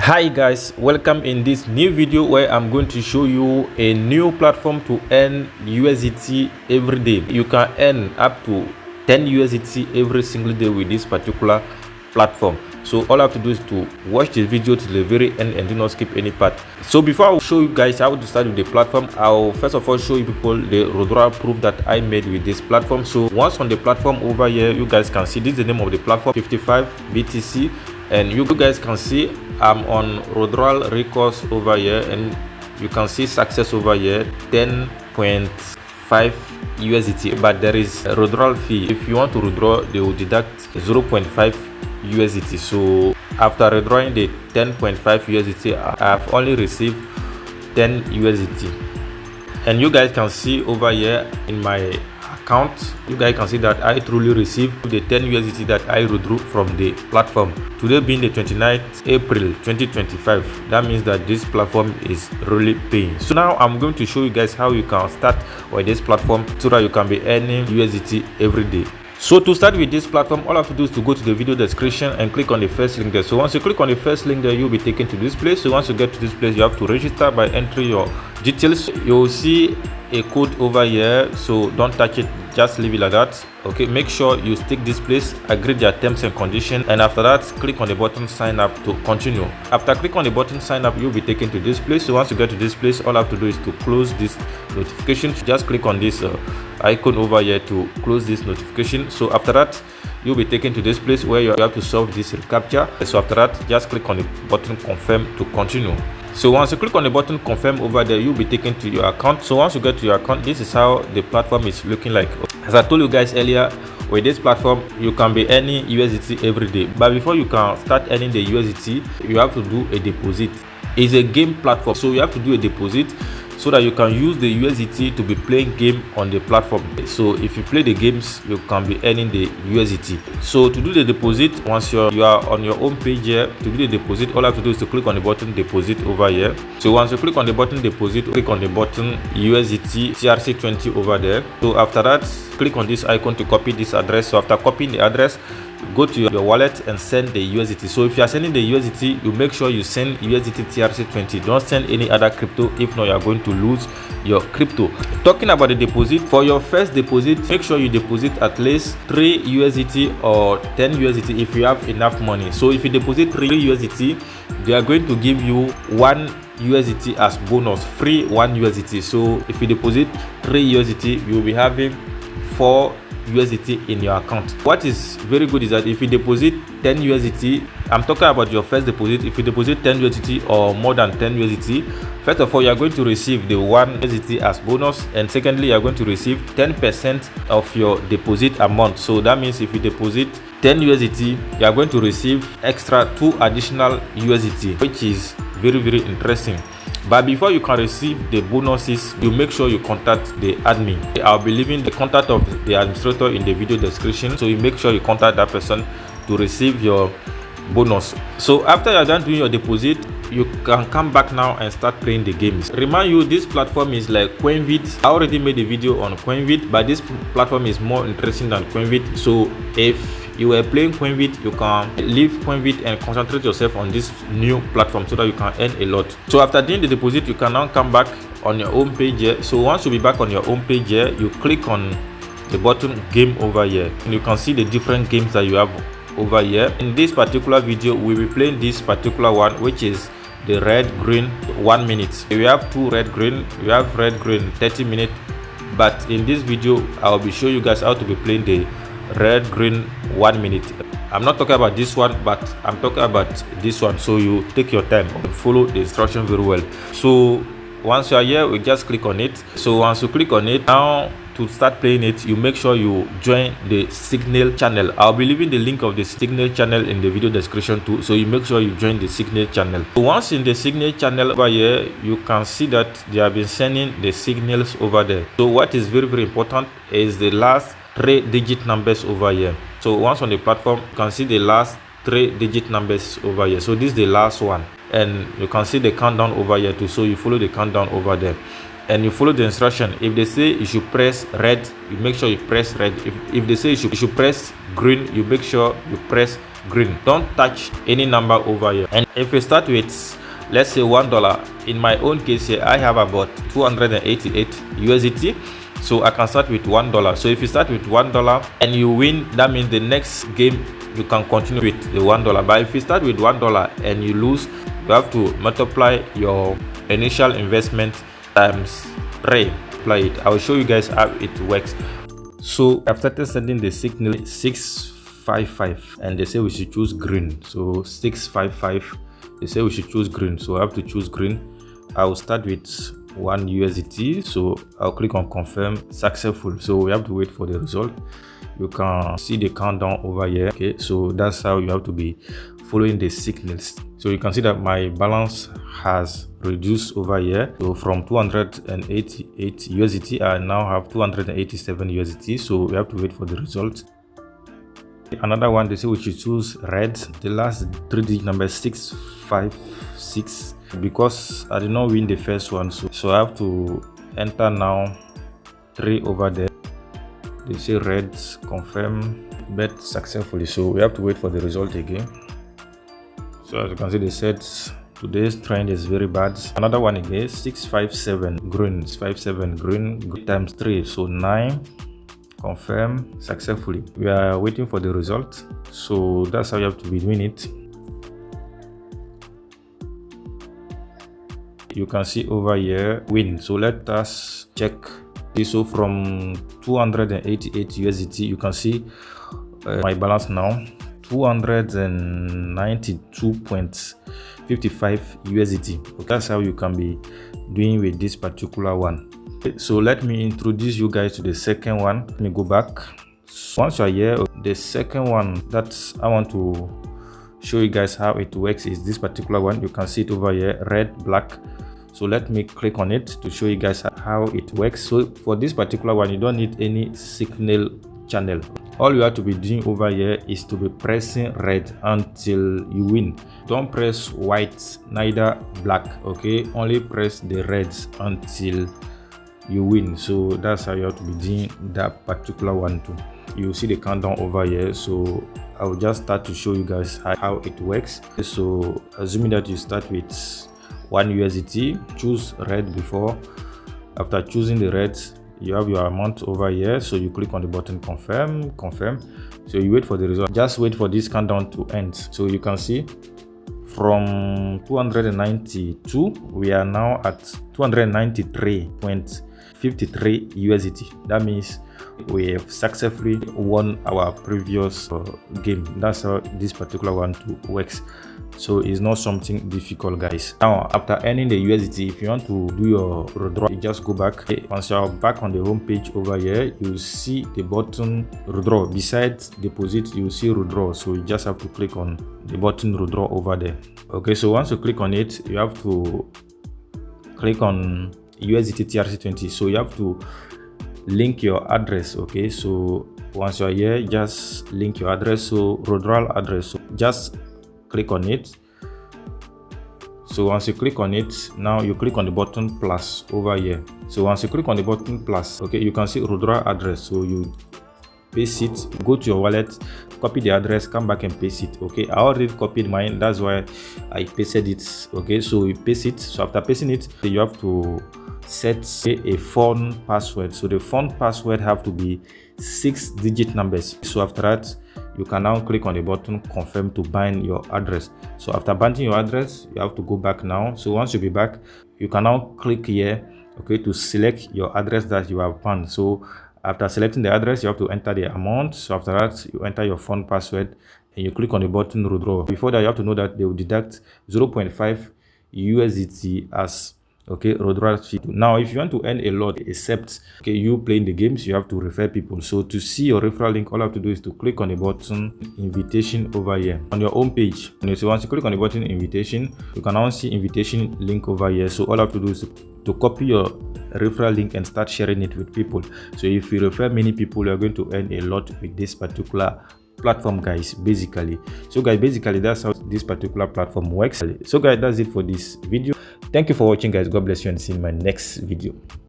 Hi guys, welcome in this new video where I'm going to show you a new platform to earn USDT every day. You can earn up to 10 USDT every single day with this particular platform. So all I have to do is to watch this video to the very end and do not skip any part. So before I show you guys how to start with the platform, I'll first of all show you people the withdrawal proof that I made with this platform. So once on the platform over here, you guys can see this is the name of the platform, 55 BTC, and you guys can see I'm on withdrawal records over here, and you can see success over here, 10.5 USDT, but there is a withdrawal fee. If you want to withdraw, they will deduct 0.5 USDT. So after withdrawing the 10.5 USDT, I have only received 10 USDT. And you guys can see over here in my account, you guys can see that I truly received the 10 USDT that I withdrew from the platform. Today being the 29th April 2025, that means that this platform is really paying. So now I'm going to show you guys how you can start with this platform so that you can be earning USDT every day. So to start with this platform, all I have to do is to go to the video description and click on the first link there. So once you click on the first link there, you'll be taken to this place. So once you get to this place, you have to register by entering your details. You'll see a code over here, so don't touch it, just leave it like that. Okay, make sure you stick this place, agree their terms and conditions, and after that click on the button sign up to continue. After click on the button sign up, you'll be taken to this place. So once you get to this place, all I have to do is to close this notification. Just click on this icon over here to close this notification. So after that, you'll be taken to this place where you have to solve this recaptcha. So after that, just click on the button confirm to continue. So once you click on the button confirm over there, you'll be taken to your account. So once you get to your account, this is how the platform is looking like. As I told you guys earlier, with this platform you can be earning USDT every day, but before you can start earning the USDT, you have to do a deposit. It's a game platform, so you have to do a deposit so that you can use the USDT to be playing game on the platform. So if you play the games, you can be earning the USDT. So to do the deposit, once you are on your own page here, to do the deposit, all I have to do is to click on the button deposit over here. So once you click on the button deposit, click on the button USDT TRC20 over there. So after that, click on this icon to copy this address. So after copying the address, go to your wallet and send the USDT. So if you are sending the USDT, you make sure you send USDT TRC20. Don't send any other crypto, if not you are going to lose your crypto. Talking about the deposit, for your first deposit, make sure you deposit at least 3 USDT or 10 USDT if you have enough money. So if you deposit 3 USDT, they are going to give you 1 USDT as bonus, free 1 USDT. So if you deposit 3 USDT, you will be having 4 USDT in your account. What is very good is that if you deposit 10 USDT, I'm talking about your first deposit. If you deposit 10 USDT or more than 10 USDT, first of all, you are going to receive the 1 USDT as bonus, and secondly, you are going to receive 10% of your deposit amount. So that means if you deposit 10 USDT, you are going to receive extra 2 additional USDT, which is very interesting. But before you can receive the bonuses, you make sure you contact the admin. I'll be leaving the contact of the administrator in the video description, so you make sure you contact that person to receive your bonus. So after you're done doing your deposit, you can come back now and start playing the games. Remind you, this platform is like Coinbit. I already made a video on Coinbit, but this platform is more interesting than Coinbit. So if you were playing Coinbit, you can leave Coinbit and concentrate yourself on this new platform so that you can earn a lot. So after doing the deposit, you can now come back on your own page here. So once you be back on your own page here, you click on the button game over here, and you can see the different games that you have over here. In this particular video, we'll be playing this particular one, which is the red green 1 minute. We have 2 red green, we have red green 30 minutes, but in this video I'll be showing you guys how to be playing the red green 1 minute. I'm not talking about this one, but I'm talking about this one, so you take your time and follow the instruction very well. So once you are here, we just click on it. So once you click on it, now to start playing it, you make sure you join the Signal channel. I'll be leaving the link of the Signal channel in the video description too, so you make sure you join the Signal channel. So once in the Signal channel over here, you can see that they have been sending the signals over there. So what is very important is the last 3-digit numbers over here. So once on the platform, you can see the last 3-digit numbers over here. So this is the last one, and you can see the countdown over here too, so you follow the countdown over there and you follow the instruction. If they say you should press red, you make sure you press red. If they say you should press green, you make sure you press green. Don't touch any number over here. And if you start with, let's say $1, in my own case here I have about 288 USDT, so I can start with $1. So if you start with $1 and you win, that means the next game you can continue with the $1. But if you start with $1 and you lose, you have to multiply your initial investment times 3. Apply it. I will show you guys how it works. So I've started sending the signal 655 and they say we should choose green. So 655, they say we should choose green, so I have to choose green. I will start with 1 USDT, so I'll click on confirm successful. So we have to wait for the result. You can see the countdown over here. Okay, so that's how you have to be following the signals. So you can see that my balance has reduced over here. So from 288 USDT, I now have 287 USDT. So we have to wait for the result. Another one, they say we should choose red. The last 3-digit number 656, because I did not win the first one, so I have to enter now 3 over there. They say red, confirm, bet successfully. So we have to wait for the result again. So as you can see, they said today's trend is very bad. Another one again, 657 green, 657 green times 3, so 9. Confirm successfully. We are waiting for the result, so that's how you have to be doing it. You can see over here win. So let us check. So from 288 USDT, you can see my balance now 292.55 USDT. Okay, that's how you can be doing with this particular one. So let me introduce you guys to the second one. Let me go back. So once you are here, the second one that I want to show you guys how it works is this particular one. You can see it over here, red, black. So let me click on it to show you guys how it works. So for this particular one, you don't need any signal channel. All you have to be doing over here is to be pressing red until you win. Don't press white, neither black. Okay, only press the reds until you win. So that's how you have to be doing that particular one too. You see the countdown over here, so I will just start to show you guys how it works. So assuming that you start with 1 USDT, choose red before. After choosing the red, you have your amount over here, so you click on the button confirm. So you wait for the result. Just wait for this countdown to end. So you can see from 292 we are now at 293.53 USDT. That means we have successfully won our previous game. That's how this particular one works. So it's not something difficult, guys. Now after earning the USDT, if you want to do your withdraw, you just go back. Once you're back on the home page over here, you see the button withdraw. Besides deposit, you see withdraw, so you just have to click on the button withdraw over there. Okay, so once you click on it, you have to click on USDT TRC20. So you have to link your address. Okay, so once you're here, just link your address. So withdrawal address, so just click on it. So once you click on it, now you click on the button plus over here. So once you click on the button plus, okay, you can see withdrawal address. So you paste it, go to your wallet, copy the address, come back and paste it. Okay, I already copied mine, that's why I pasted it. Okay, so you paste it. So after pasting it, you have to set a phone password. So the phone password have to be 6-digit numbers. So after that, you can now click on the button confirm to bind your address. So after binding your address, you have to go back now. So once you be back, you can now click here, okay, to select your address that you have bound. So after selecting the address, you have to enter the amount. So after that, you enter your phone password and you click on the button withdraw. Before that, you have to know that they will deduct 0.5 USDT as withdrawal fee. Now if you want to earn a lot except you playing the games, you have to refer people. So to see your referral link, all you have to do is to click on the button invitation over here on your home page. And so once you click on the button invitation, you can now see invitation link over here. So all you have to do is to copy your referral link and start sharing it with people. So if you refer many people, you are going to earn a lot with this particular platform, guys. Basically, so guys, basically that's how this particular platform works. So guys, that's it for this video. Thank you for watching, guys. God bless you and see you in my next video.